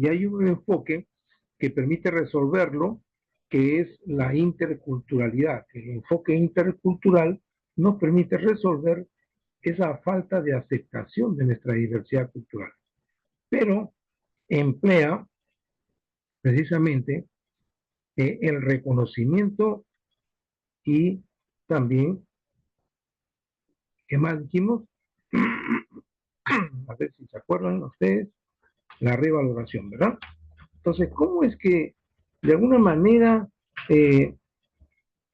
Y hay un enfoque que permite resolverlo, que es la interculturalidad. El enfoque intercultural nos permite resolver esa falta de aceptación de nuestra diversidad cultural, pero emplea precisamente el reconocimiento y también, ¿qué más dijimos? A ver si se acuerdan ustedes, la revaloración, ¿verdad? Entonces, ¿cómo es que de alguna manera eh,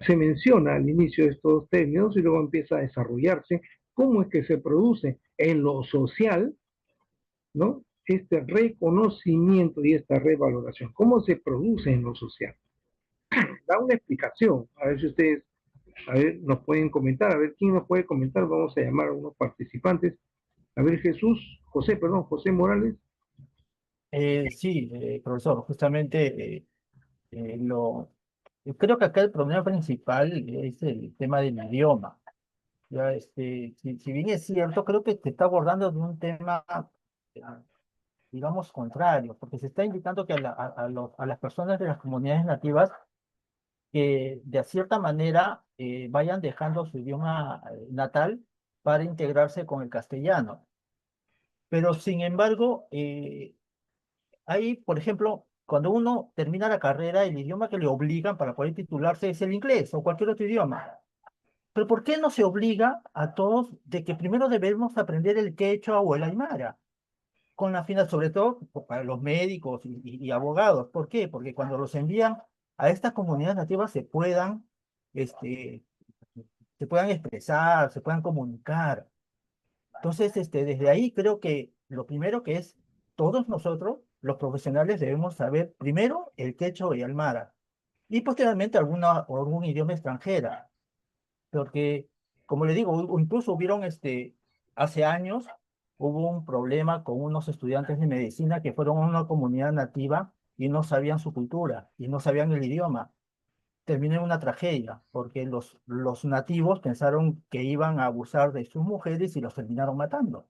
se menciona al inicio de estos términos y luego empieza a desarrollarse? ¿Cómo es que se produce en lo social, ¿no? Este reconocimiento y esta revaloración? ¿Cómo se produce en lo social? Da una explicación, a ver si ustedes, a ver, nos pueden comentar, a ver quién nos puede comentar, vamos a llamar a unos participantes, a ver José Morales. Sí, profesor, justamente yo creo que acá el problema principal es el tema del idioma. Ya, si bien es cierto, creo que te está abordando de un tema, eh, digamos, contrario, porque se está invitando que a las personas de las comunidades nativas que de cierta manera vayan dejando su idioma natal para integrarse con el castellano. Pero sin embargo, ahí, por ejemplo, cuando uno termina la carrera, el idioma que le obligan para poder titularse es el inglés o cualquier otro idioma. Pero ¿por qué no se obliga a todos de que primero debemos aprender el quechua o el aymara? Con la final, sobre todo para los médicos y abogados. ¿Por qué? Porque cuando los envían a estas comunidades nativas este, se puedan expresar, se puedan comunicar. Entonces, desde ahí creo que lo primero que es, todos nosotros, los profesionales, debemos saber primero el quechua y el mara, y posteriormente algún idioma extranjera, porque, como le digo, incluso hubieron, hace años, hubo un problema con unos estudiantes de medicina que fueron a una comunidad nativa y no sabían su cultura, y no sabían el idioma. Terminó en una tragedia, porque los nativos pensaron que iban a abusar de sus mujeres y los terminaron matando.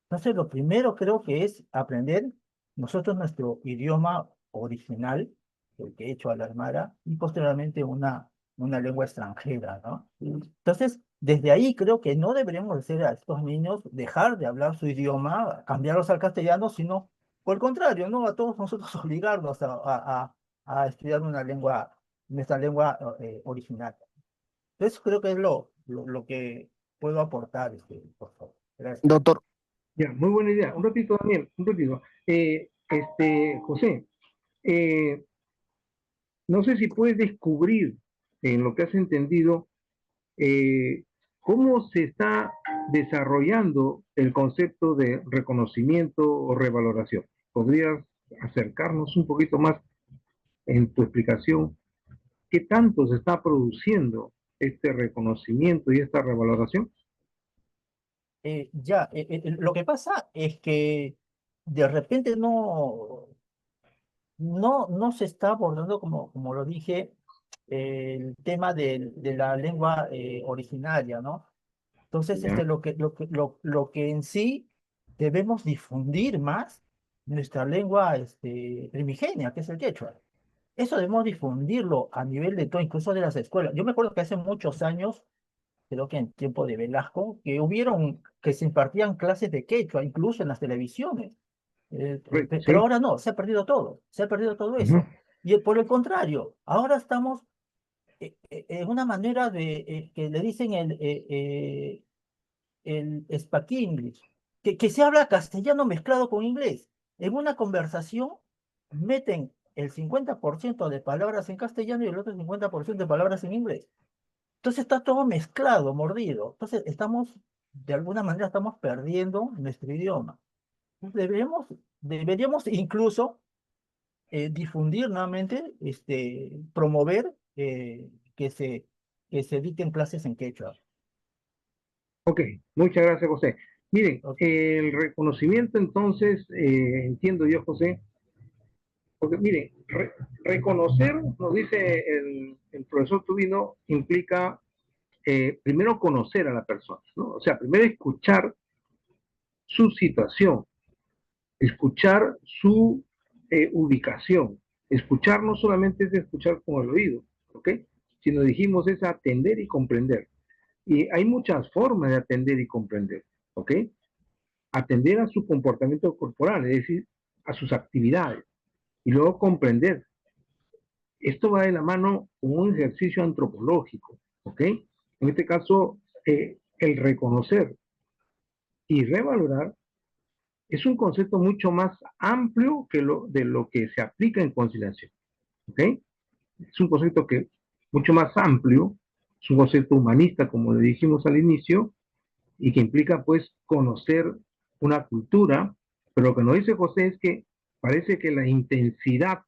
Entonces, lo primero creo que es aprender nosotros nuestro idioma original, el que he hecho a la Aymara, y posteriormente una lengua extranjera, ¿no? Entonces, desde ahí creo que no deberíamos hacer a estos niños dejar de hablar su idioma, cambiarlos al castellano, sino por el contrario, ¿no? A todos nosotros obligarnos a estudiar nuestra lengua original. Entonces, creo que es lo que puedo aportar, por favor. Gracias. Doctor, Ya, muy buena idea. Un ratito, Daniel, un ratito. José, eh, no sé si puedes descubrir en lo que has entendido eh, cómo se está desarrollando el concepto de reconocimiento o revaloración. ¿Podrías acercarnos un poquito más en tu explicación? ¿Qué tanto se está produciendo este reconocimiento y esta revaloración? Lo que pasa es que de repente no se está abordando, como lo dije, el tema de la lengua originaria, ¿no? Entonces, Ya, lo que en sí debemos difundir más nuestra lengua primigenia, que es el quechua. Eso debemos difundirlo a nivel de todo, incluso de las escuelas. Yo me acuerdo que hace muchos años, creo que en tiempo de Velasco, que se impartían clases de quechua, incluso en las televisiones. Pero sí. ahora no, se ha perdido todo Ujú. eso. Y por el contrario, ahora estamos en una manera que le dicen el Speak English, que se habla castellano mezclado con inglés. En una conversación meten el 50% de palabras en castellano y el otro 50% de palabras en inglés. Entonces está todo mezclado, mordido. Entonces de alguna manera estamos perdiendo nuestro idioma. Deberíamos incluso difundir nuevamente, promover que se dicten clases en quechua. Ok, muchas gracias, José. Miren, Ok. el reconocimiento entonces, entiendo yo, José, porque miren, reconocer, nos dice el profesor Tubino, implica primero conocer a la persona, ¿no? O sea, primero escuchar su situación, escuchar su ubicación. Escuchar no solamente es escuchar con el oído, ¿ok? Sino dijimos es atender y comprender. Y hay muchas formas de atender y comprender, ¿ok? Atender a su comportamiento corporal, es decir, a sus actividades, y luego comprender. Esto va de la mano con un ejercicio antropológico, ¿ok? En este caso, el reconocer y revalorar es un concepto mucho más amplio que de lo que se aplica en conciliación, ¿ok? Es un concepto que mucho más amplio, es un concepto humanista, como le dijimos al inicio, y que implica pues conocer una cultura, pero lo que nos dice José es que parece que la intensidad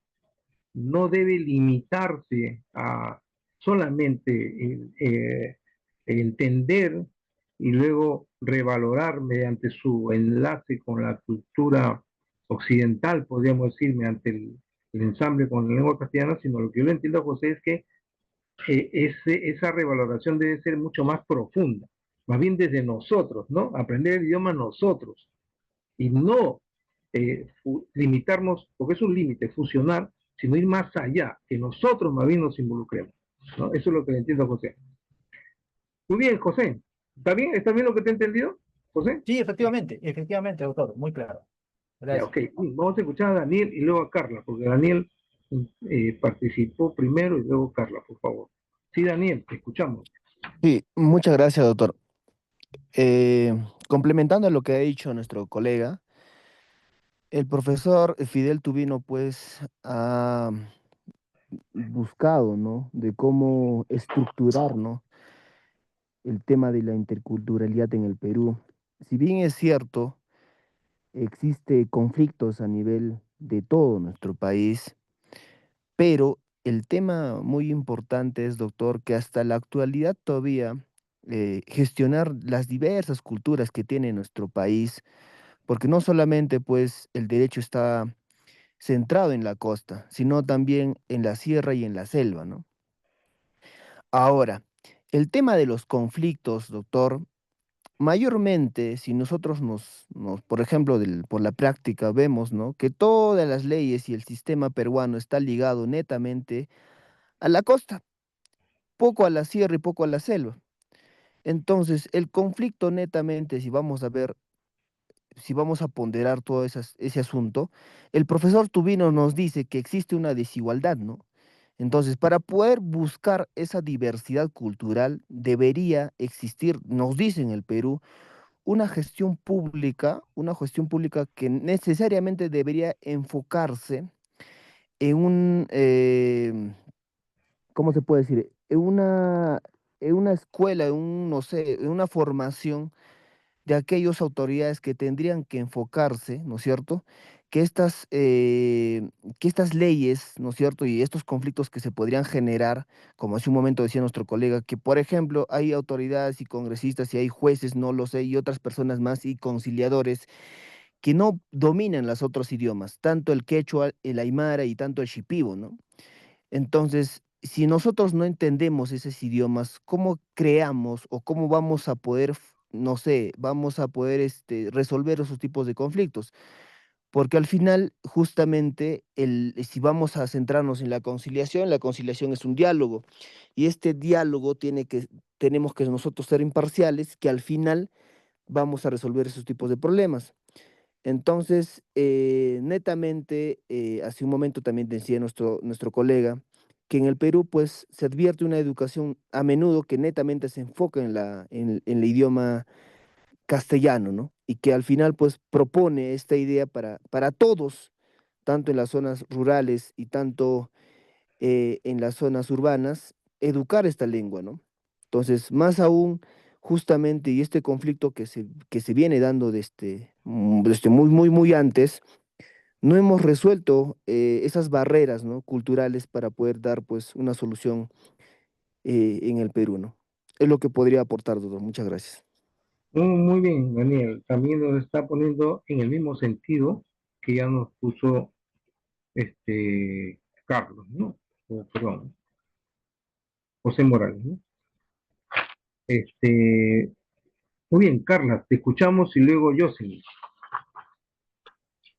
no debe limitarse a solamente entender y luego revalorar mediante su enlace con la cultura occidental, podríamos decir, mediante el ensamble con la lengua castellana, sino lo que yo le entiendo, José, es que esa revaloración debe ser mucho más profunda, más bien desde nosotros, ¿no? Aprender el idioma nosotros y no limitarnos, porque es un límite, fusionar, sino ir más allá, que nosotros más bien nos involucremos, ¿no? Eso es lo que le entiendo a José. Muy bien, José. ¿Está bien? ¿Está bien lo que te he entendido, José? Sí, efectivamente, doctor, muy claro. Ya, Gracias. ok. Vamos a escuchar a Daniel y luego a Carla, porque Daniel participó primero y luego Carla, por favor. Sí, Daniel, te escuchamos. Sí, muchas gracias, doctor. Eh, Complementando lo que ha dicho nuestro colega, el profesor Fidel Tubino, pues, ha buscado, ¿no?, de cómo estructurar, ¿no?, el tema de la interculturalidad en el Perú. Si bien es cierto, existe conflictos a nivel de todo nuestro país, pero el tema muy importante es, doctor, que hasta la actualidad todavía gestionar las diversas culturas que tiene nuestro país, porque no solamente pues el derecho está centrado en la costa, sino también en la sierra y en la selva, ¿no? Ahora, el tema de los conflictos, doctor, mayormente si nosotros por ejemplo, por la práctica vemos, ¿no?, que todas las leyes y el sistema peruano está ligado netamente a la costa, poco a la sierra y poco a la selva. Entonces, el conflicto netamente, si vamos a ponderar todo ese asunto, el profesor Tubino nos dice que existe una desigualdad, ¿no? Entonces, para poder buscar esa diversidad cultural, debería existir, nos dice en el Perú, una gestión pública que necesariamente debería enfocarse en ¿cómo se puede decir? En una escuela, no sé, en una formación de aquellas autoridades que tendrían que enfocarse, ¿no es cierto? Que que estas leyes, ¿no es cierto? Y estos conflictos que se podrían generar, como hace un momento decía nuestro colega, que por ejemplo hay autoridades y congresistas y hay jueces, no lo sé, y otras personas más y conciliadores que no dominan los otros idiomas, tanto el quechua, el aymara y tanto el shipibo, ¿no? Entonces, si nosotros no entendemos esos idiomas, ¿cómo creamos o cómo vamos a poder, no sé, vamos a poder resolver esos tipos de conflictos? Porque al final, justamente, si vamos a centrarnos en la conciliación es un diálogo. Y este diálogo tenemos que nosotros ser imparciales, que al final vamos a resolver esos tipos de problemas. Entonces, netamente, hace un momento también decía nuestro colega, que en el Perú pues se advierte una educación a menudo que netamente se enfoca en el idioma castellano, ¿no? Y que al final pues propone esta idea para todos, tanto en las zonas rurales y tanto en las zonas urbanas, educar esta lengua, ¿no? Entonces, más aún, justamente, y este conflicto que se viene dando desde muy antes, no hemos resuelto esas barreras, ¿no?, culturales para poder dar, pues, una solución en el Perú, ¿no? Es lo que podría aportar, doctor. Muchas gracias. Muy bien, Daniel. También nos está poniendo en el mismo sentido que ya nos puso Carlos, ¿no? Perdón, José Morales, ¿no? Este, muy bien, Carla, te escuchamos y luego Jocelyn.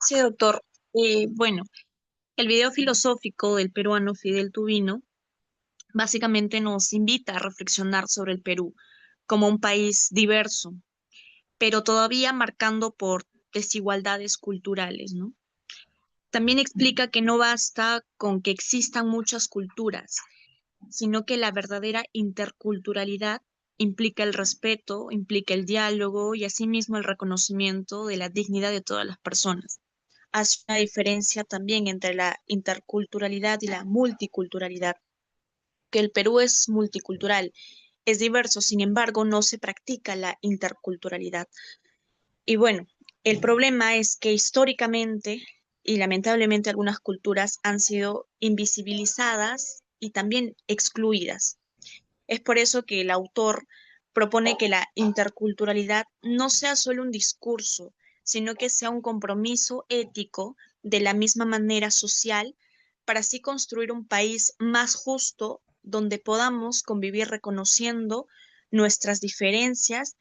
Sí, doctor. Bueno, El video filosófico del peruano Fidel Tubino básicamente nos invita a reflexionar sobre el Perú como un país diverso, pero todavía marcando por desigualdades culturales, ¿no? También explica que no basta con que existan muchas culturas, sino que la verdadera interculturalidad implica el respeto, implica el diálogo y asimismo el reconocimiento de la dignidad de todas las personas. Hace una diferencia también entre la interculturalidad y la multiculturalidad, que el Perú es multicultural, es diverso, sin embargo, no se practica la interculturalidad. Y bueno, el problema es que históricamente y lamentablemente algunas culturas han sido invisibilizadas y también excluidas. Es por eso que el autor propone que la interculturalidad no sea solo un discurso, sino que sea un compromiso ético de la misma manera social para así construir un país más justo donde podamos convivir reconociendo nuestras diferencias.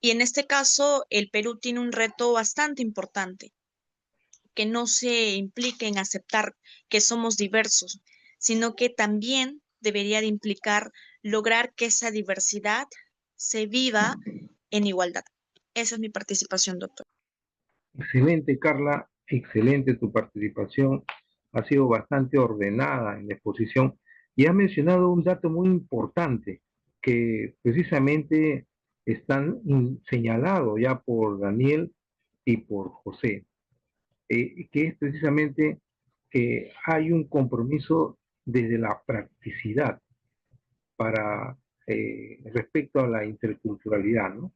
Y en este caso, el Perú tiene un reto bastante importante, que no se implique en aceptar que somos diversos, sino que también debería de implicar lograr que esa diversidad se viva en igualdad. Esa es mi participación, doctor. Excelente, Carla, excelente tu participación. Ha sido bastante ordenada en la exposición y has mencionado un dato muy importante que precisamente están señalados ya por Daniel y por José, que es precisamente que hay un compromiso desde la practicidad para respecto a la interculturalidad, ¿no?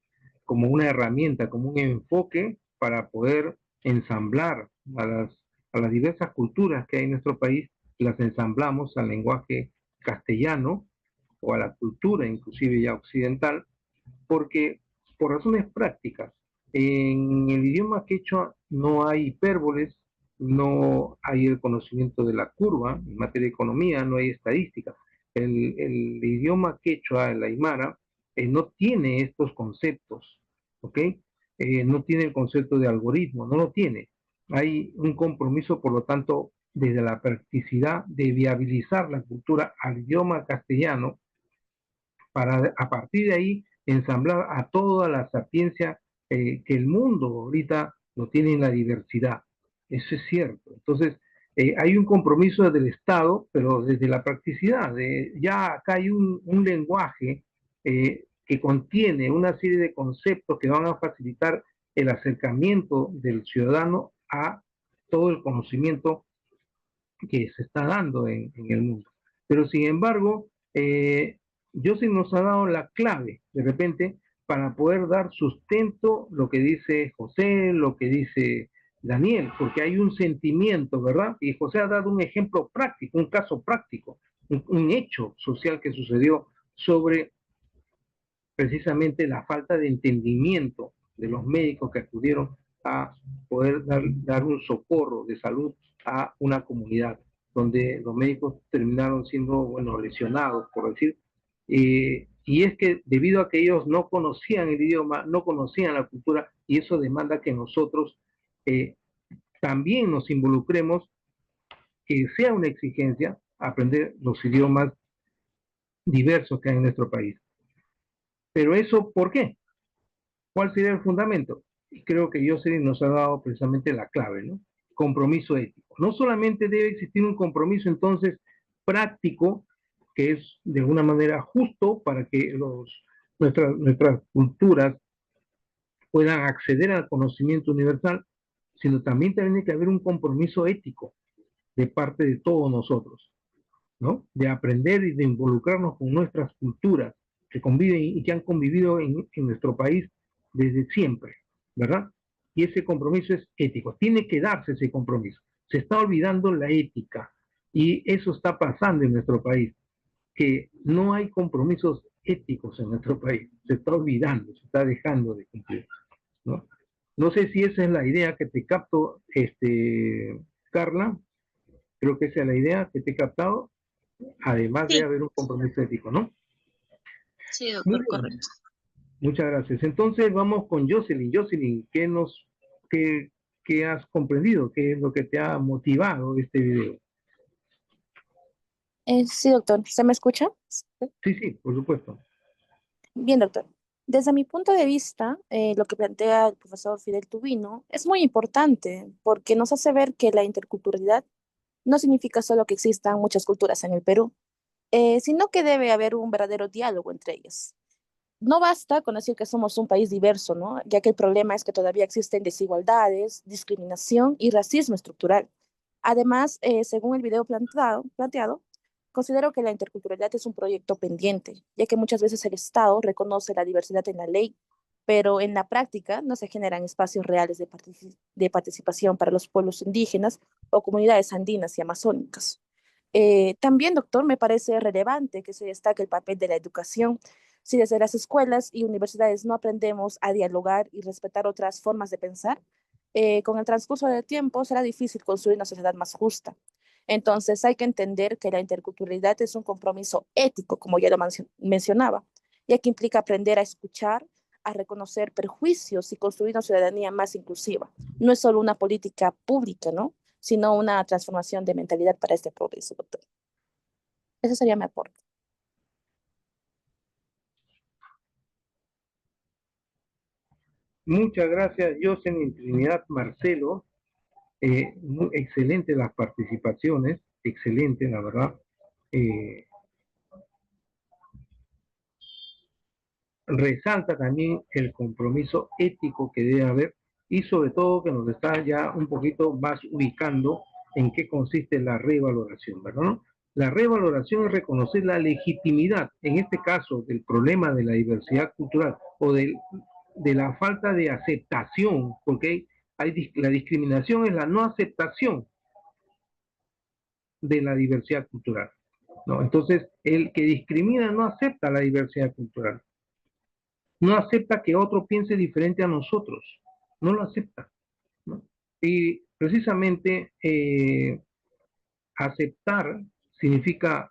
Como una herramienta, como un enfoque para poder ensamblar a las diversas culturas que hay en nuestro país, las ensamblamos al lenguaje castellano o a la cultura inclusive ya occidental, porque por razones prácticas, en el idioma quechua no hay hipérboles, no hay el conocimiento de la curva, en materia de economía no hay estadística. El idioma quechua, el aymara, no tiene estos conceptos, ¿ok? No tiene el concepto de algoritmo, no lo tiene. Hay un compromiso, por lo tanto, desde la practicidad de viabilizar la cultura al idioma castellano para a partir de ahí ensamblar a toda la sapiencia que el mundo ahorita lo tiene en la diversidad. Eso es cierto. Entonces, hay un compromiso del Estado, pero desde la practicidad. Ya acá hay un lenguaje que contiene una serie de conceptos que van a facilitar el acercamiento del ciudadano a todo el conocimiento que se está dando en el mundo. Pero sin embargo, Joseph nos ha dado la clave de repente para poder dar sustento lo que dice José, lo que dice Daniel, porque hay un sentimiento, ¿verdad? Y José ha dado un ejemplo práctico, un caso práctico, un hecho social que sucedió sobre precisamente la falta de entendimiento de los médicos que acudieron a poder dar un socorro de salud a una comunidad donde los médicos terminaron siendo, bueno, lesionados, por decir. Y es que debido a que ellos no conocían el idioma, no conocían la cultura, y eso demanda que nosotros también nos involucremos, que sea una exigencia aprender los idiomas diversos que hay en nuestro país. Pero eso, ¿por qué? ¿Cuál sería el fundamento? Y creo que Jocelyn nos ha dado precisamente la clave, ¿no? Compromiso ético. No solamente debe existir un compromiso entonces práctico, que es de alguna manera justo para que nuestras culturas puedan acceder al conocimiento universal, sino también tiene que haber un compromiso ético de parte de todos nosotros, ¿no? De aprender y de involucrarnos con nuestras culturas que conviven y que han convivido en nuestro país desde siempre, ¿verdad? Y ese compromiso es ético. Tiene que darse ese compromiso. Se está olvidando la ética y eso está pasando en nuestro país, que no hay compromisos éticos en nuestro país. Se está olvidando, se está dejando de cumplir, ¿no? No sé si esa es la idea que te capto, Carla. Creo que esa es la idea que te he captado, además de Sí, haber un compromiso ético, ¿no? sí, Muy doctor, bien, correcto. muchas gracias. Entonces vamos con Jocelyn. Jocelyn, qué has comprendido, qué es lo que te ha motivado este video. Sí, doctor. ¿Se me escucha? Sí, sí, por supuesto. Bien, doctor. Desde mi punto de vista, lo que plantea el profesor Fidel Tubino es muy importante porque nos hace ver que la interculturalidad no significa solo que existan muchas culturas en el Perú, sino que debe haber un verdadero diálogo entre ellas. No basta con decir que somos un país diverso, ¿no? Ya que el problema es que todavía existen desigualdades, discriminación y racismo estructural. Además, según el video planteado, considero que la interculturalidad es un proyecto pendiente, ya que muchas veces el Estado reconoce la diversidad en la ley, pero en la práctica no se generan espacios reales de participación para los pueblos indígenas o comunidades andinas y amazónicas. También, doctor, me parece relevante que se destaque el papel de la educación. Si desde las escuelas y universidades no aprendemos a dialogar y respetar otras formas de pensar, con el transcurso del tiempo será difícil construir una sociedad más justa. Entonces hay que entender que la interculturalidad es un compromiso ético, como ya lo mencionaba, ya que implica aprender a escuchar, a reconocer perjuicios y construir una ciudadanía más inclusiva. No es solo una política pública, ¿no? Sino una transformación de mentalidad para este progreso, doctor. Ese sería mi aporte. Muchas gracias, Jocelyn Trinidad Marcelo. Excelente las participaciones, excelente, la verdad. Resalta también el compromiso ético que debe haber y sobre todo que nos está ya un poquito más ubicando en qué consiste la revaloración, ¿verdad? ¿No? La revaloración es reconocer la legitimidad, en este caso, del problema de la diversidad cultural o de la falta de aceptación, porque la discriminación es la no aceptación de la diversidad cultural, ¿no? Entonces, el que discrimina no acepta la diversidad cultural, no acepta que otro piense diferente a nosotros, no lo acepta, ¿no? Y precisamente aceptar significa